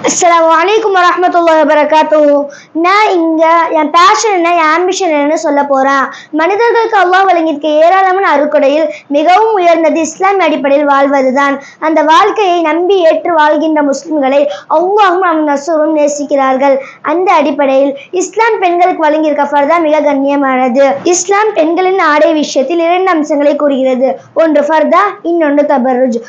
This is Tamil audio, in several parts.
Assalamualaikum warahmatullahi wabarakatuh. நான் இங்க என் பேஷன் என்ன என் ஆம்பிஷன் என்னன்னு சொல்ல போறேன். மனிதர்களுக்கு அல்லாஹ் வழங்கியிருக்க ஏராளமான அருட்கொடையில் மிகவும் உயர்ந்தது இஸ்லாமிய அடிப்படையில் வாழ்வதுதான். அந்த வாழ்க்கையை நம்பி ஏற்று வாழ்கின்ற முஸ்லிம்களை அல்லாஹும் அவன் ரசூலும் நேசிக்கிறார்கள். அந்த அடிப்படையில் இஸ்லாம் பெண்களுக்கு வழங்கியிருக்க ஃபர்தா மிக கண்ணியமானது. இஸ்லாம் பெண்களின் ஆடை விஷயத்தில் 2 அம்சங்களை கூறுகிறது. ஒன்று ஃபர்தா, இன்னொன்று தபர்ருஜ்.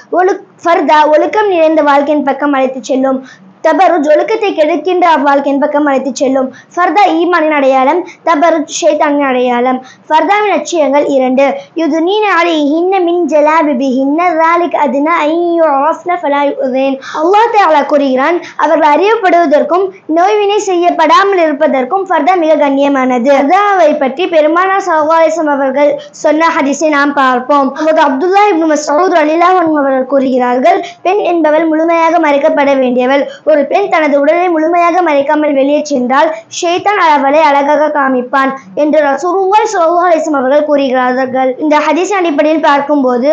ஃபர்தா ஒழுக்கம் நிறைந்த வாழ்க்கையின் பக்கம் அழைத்து செல்லும். தபருஜ் ஒழுக்கத்தை கெடுக்கின்ற அவ்வாழ்க்கையின் பக்கம் அழைத்து செல்லும். ஃபர்தா ஈமானின் அடையாளம், தபருஜ் ஷைத்தானின் அடையாளம். ஃபர்தாவின் அச்சியங்கள் 2. யுதுனீன அலைஹின்ன மின் ஜலாபிபிஹின்ன ذلك அத்னா அன் யுஅஃப்ன ஃபலா யுதீன். அல்லாஹ் தஆலா கூறுகிறான், அவர்கள் அறியப்படுவதற்கும் நோய்வினை செய்யப்படாமல் இருப்பதற்கும் ஃபர்தா மிக கண்ணியமானது. ஃபர்தாவை பற்றி பெருமானார் ஸல்லல்லாஹு அலைஹி வஸல்லம் அவர்கள் சொன்ன ஹதீஸை நாம் பார்ப்போம். அப்துல்லாஹ் இப்னு மஸ்ஊத் ரலியல்லாஹு அன்ஹு அவர்கள் கூறுகிறார்கள், பெண் என்பவள் முழுமையாக மறைக்கப்பட வேண்டியவள். ஒரு பெண் தனது உடலை முழுமையாக மறைக்காமல் வெளியே சென்றால் ஷைத்தான் அவளை அழகாக காமிப்பான் என்று ரசூலுல்லாஹி ஸல்லல்லாஹு அலைஹி வஸல்லம் அவர்கள் கூறுகிறார்கள். இந்த ஹதீஸ் அடிப்படையில் பார்க்கும்போது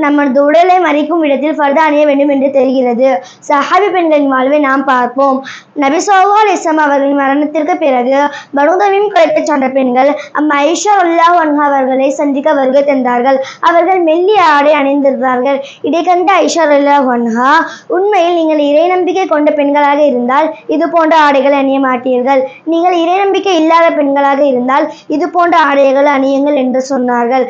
நமது உடலை மறைக்கும் இடத்தில் ஃபர்தா அணிய வேண்டும் என்று தெரிகிறது. சஹாபி பெண்களின் வாழ்வை நாம் பார்ப்போம். நபி ஸல்லல்லாஹு அலைஹி வஸல்லம் அவர்களின் மரணத்திற்கு பிறகு பனூ தமீம் குலத்தைச் சார்ந்த பெண்கள் ஆயிஷா ரலியல்லாஹு அன்ஹா அவர்களை சந்திக்க வருகை தந்தார்கள். அவர்கள் மெல்லிய ஆடை அணிந்திருந்தார்கள். இதை கண்ட ஆயிஷா ரலியல்லாஹு அன்ஹா, உண்மையில் நீங்கள் இறை நம்பிக்கை கொண்ட பெண்களாக இருந்தால் இது போன்ற ஆடைகள் அணிய மாட்டீர்கள். நீங்கள் இறை நம்பிக்கை இல்லாத பெண்களாக இருந்தால் இது போன்ற ஆடைகள் அணியுங்கள் என்று சொன்னார்கள்.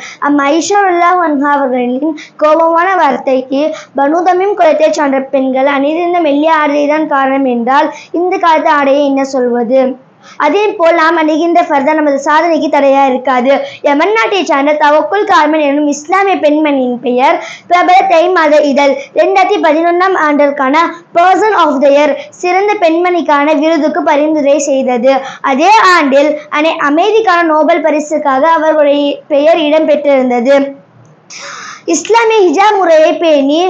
ஆயிஷா ரலியல்லாஹு அன்ஹா அவர்களின் கோபமான வார்த்தைக்கு பனூ தமீம் குலத்தைச் சார்ந்த பெண்கள் அணிந்திருந்த மெல்லிய ஆடைதான் காரணம் என்றால் இந்த காலத்து ஆடையை என்ன சொல்வது? அதே போல் நாம் அணிகின்ற ஃபர்தா நமது சாதனைக்கு தடையா இருக்காது. யமன் நாட்டை சார்ந்த தவக்குல் கார்மன் எனும் இஸ்லாமிய பெண்மணியின் பெயர் பிரபல தை மாத இதழ் 2011ஆம் ஆண்டிற்கான பர்சன் ஆஃப் த இயர் சிறந்த பெண்மணிக்கான விருதுக்கு பரிந்துரை செய்தது. அதே ஆண்டில் அமைதிக்கான நோபல் பரிசுக்காக அவர்களுடைய பெயர் இடம்பெற்றிருந்தது. இஸ்லாமிய ஹிஜாப் முறையை பேணி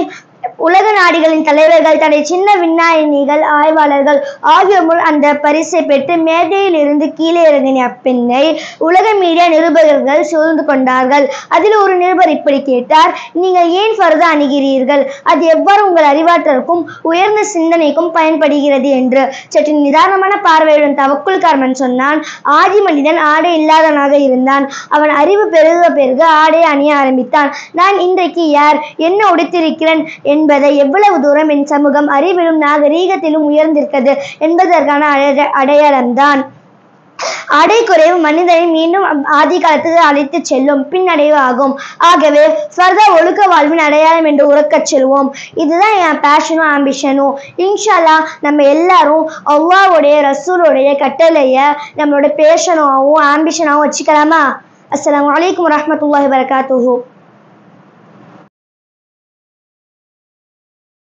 உலக நாடுகளின் தலைவர்கள், தன்னை சின்ன விஞ்ஞானிகள், ஆய்வாளர்கள் ஆகியோர் அந்த பரிசை பெற்று மேடையில் இருந்து கீழே இறங்கின அப்பெண்ணை உலக மீடியா நிருபர்கள் சூழ்ந்து கொண்டார்கள். அதில் ஒரு நிருபர் இப்படி கேட்டார், நீங்கள் ஏன் ஃபர்தா அணிகிறீர்கள்? அது எவ்வாறு உங்கள் அறிவாற்றலுக்கும் உயர்ந்த சிந்தனைக்கும் பயன்படுகிறது என்று. சற்று நிதானமான பார்வையுடன் தவக்குல் கார்மன் சொன்னான், ஆதி மனிதன் ஆடை இல்லாதவனாக இருந்தான். அவன் அறிவு பெருக ஆடை அணிய ஆரம்பித்தான். நான் இன்றைக்கு யார், என்ன உடுத்திருக்கிறேன் என்பதை எவ்வளவு தூரம் என் சமூகம் அறிவிலும் நாகரீகத்திலும் உயர்ந்திருக்கிறது என்பதற்கான அடையாளம்தான். ஆடை குறைவு மனிதனை மீண்டும் ஆதி காலத்துக்கு அழைத்து செல்லும் பின்னடைவு ஆகும். ஆகவே ஃபர்தா ஒழுக்க வாழ்வின் அடையாளம் என்று உறக்கச் செல்வோம். இதுதான் என் பேஷனும் ஆம்பிஷனும். இன்ஷா அல்லாஹ் நம்ம எல்லாரும் அல்லாஹ்வுடைய ரசூலுடைய கட்டளையை நம்மளோட பேஷனாகவும் ஆம்பிஷனாகவும் வச்சுக்கலாமா? அஸ்ஸலாமு அலைக்கும் வரஹ்மத்துல்லாஹி வபரகாத்துஹு.